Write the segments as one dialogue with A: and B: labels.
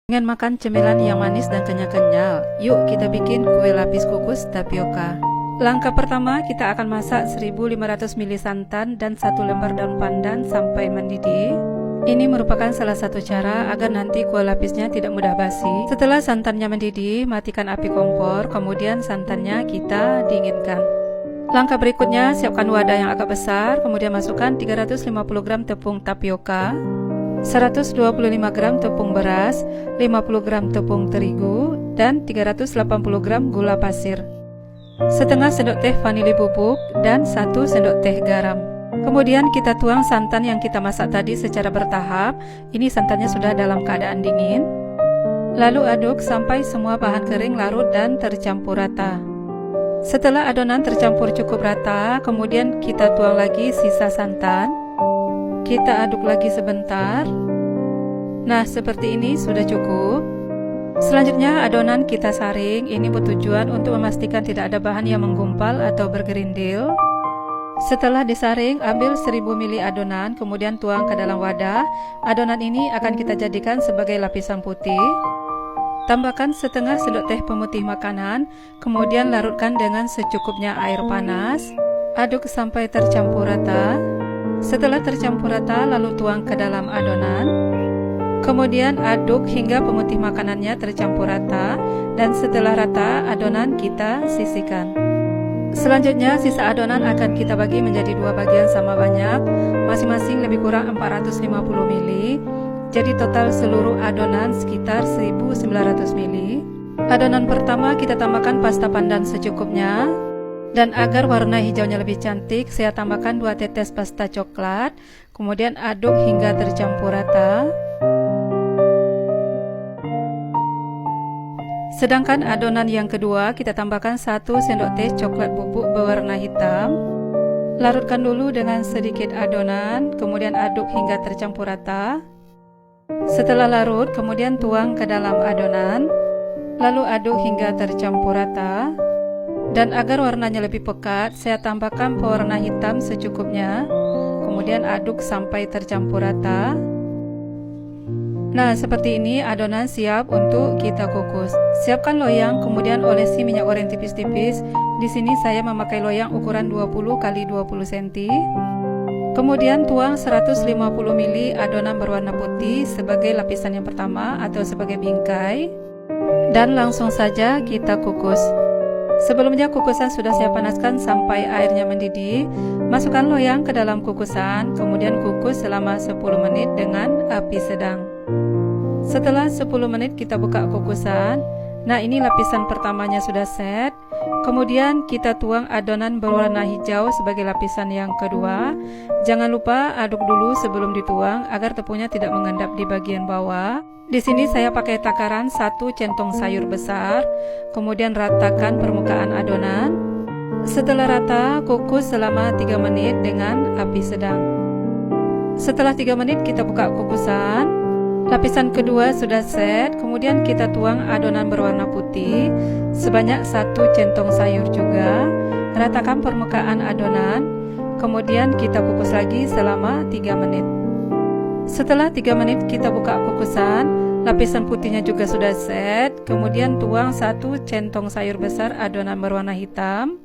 A: Pengen makan cemilan yang manis dan kenyal-kenyal? Yuk kita bikin kue lapis kukus tapioka. Langkah pertama, kita akan masak 1500 ml santan dan 1 lembar daun pandan sampai mendidih. Ini merupakan salah satu cara agar nanti kue lapisnya tidak mudah basi. Setelah santannya mendidih, matikan api kompor, kemudian santannya kita dinginkan. Langkah berikutnya, siapkan wadah yang agak besar, kemudian masukkan 350 gram tepung tapioka, 125 gram tepung beras, 50 gram tepung terigu, dan 380 gram gula pasir, setengah sendok teh vanili bubuk, dan 1 sendok teh garam. Kemudian kita tuang santan yang kita masak tadi secara bertahap. Ini santannya sudah dalam keadaan dingin. Lalu aduk sampai semua bahan kering larut dan tercampur rata. Setelah adonan tercampur cukup rata, kemudian kita tuang lagi sisa santan. Kita aduk lagi sebentar. Nah, seperti ini sudah cukup. Selanjutnya adonan kita saring. Ini bertujuan untuk memastikan tidak ada bahan yang menggumpal atau bergerindil. Setelah disaring, ambil 1000 ml adonan, kemudian tuang ke dalam wadah. Adonan ini akan kita jadikan sebagai lapisan putih. Tambahkan setengah sendok teh pemutih makanan, kemudian larutkan dengan secukupnya air panas. Aduk sampai tercampur rata. Setelah tercampur rata, lalu tuang ke dalam adonan. Kemudian aduk hingga pemutih makanannya tercampur rata, dan setelah rata, adonan kita sisihkan. Selanjutnya, sisa adonan akan kita bagi menjadi 2 bagian sama banyak, masing-masing lebih kurang 450 ml. Jadi total seluruh adonan sekitar 1900 ml. Adonan pertama kita tambahkan pasta pandan secukupnya. Dan agar warna hijaunya lebih cantik, saya tambahkan 2 tetes pasta coklat. Kemudian aduk hingga tercampur rata. Sedangkan adonan yang kedua, kita tambahkan 1 sendok teh coklat bubuk berwarna hitam. Larutkan dulu dengan sedikit adonan, kemudian aduk hingga tercampur rata. Setelah larut, kemudian tuang ke dalam adonan. Lalu aduk hingga tercampur rata. Dan agar warnanya lebih pekat, saya tambahkan pewarna hitam secukupnya. Kemudian aduk sampai tercampur rata. Nah, seperti ini adonan siap untuk kita kukus. Siapkan loyang, kemudian olesi minyak goreng tipis-tipis. Di sini saya memakai loyang ukuran 20 x 20 cm. Kemudian tuang 150 ml adonan berwarna putih sebagai lapisan yang pertama atau sebagai bingkai. Dan langsung saja kita kukus. Sebelumnya kukusan sudah saya panaskan sampai airnya mendidih. Masukkan loyang ke dalam kukusan, kemudian kukus selama 10 menit dengan api sedang. Setelah 10 menit kita buka kukusan. Nah, ini lapisan pertamanya sudah set. Kemudian kita tuang adonan berwarna hijau sebagai lapisan yang kedua. Jangan lupa aduk dulu sebelum dituang agar tepungnya tidak mengendap di bagian bawah. Di sini saya pakai takaran 1 centong sayur besar. Kemudian ratakan permukaan adonan. Setelah rata, kukus selama 3 menit dengan api sedang. Setelah 3 menit kita buka kukusan. Lapisan kedua sudah set. Kemudian kita tuang adonan berwarna putih sebanyak 1 centong sayur juga. Ratakan permukaan adonan. Kemudian kita kukus lagi selama 3 menit. Setelah 3 menit kita buka kukusan. Lapisan putihnya juga sudah set. Kemudian tuang 1 centong sayur besar adonan berwarna hitam.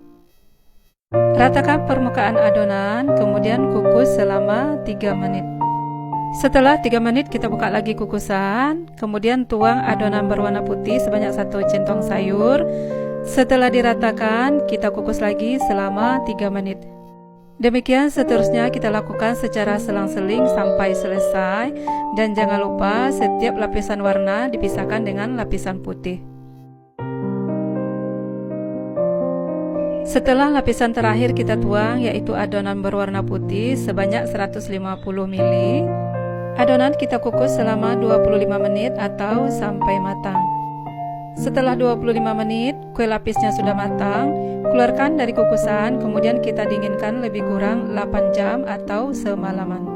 A: Ratakan permukaan adonan. Kemudian kukus selama 3 menit. Setelah 3 menit kita buka lagi kukusan. Kemudian tuang adonan berwarna putih sebanyak 1 centong sayur. Setelah diratakan, kita kukus lagi selama 3 menit. Demikian seterusnya kita lakukan secara selang-seling sampai selesai. Dan jangan lupa setiap lapisan warna dipisahkan dengan lapisan putih. Setelah lapisan terakhir kita tuang, yaitu adonan berwarna putih sebanyak 150 ml. Adonan kita kukus selama 25 menit atau sampai matang. Setelah 25 menit, kue lapisnya sudah matang. Keluarkan dari kukusan, kemudian kita dinginkan lebih kurang 8 jam atau semalaman.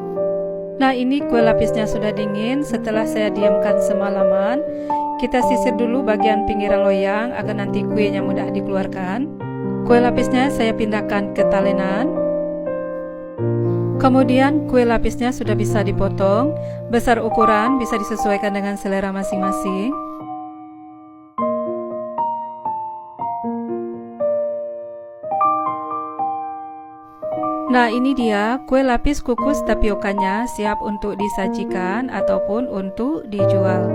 A: Nah, ini kue lapisnya sudah dingin. Setelah saya diamkan semalaman, kita sisir dulu bagian pinggiran loyang agar nanti kuenya mudah dikeluarkan. Kue lapisnya saya pindahkan ke talenan. Kemudian kue lapisnya sudah bisa dipotong. Besar ukuran bisa disesuaikan dengan selera masing-masing. Nah, ini dia kue lapis kukus tapiokanya, siap untuk disajikan ataupun untuk dijual.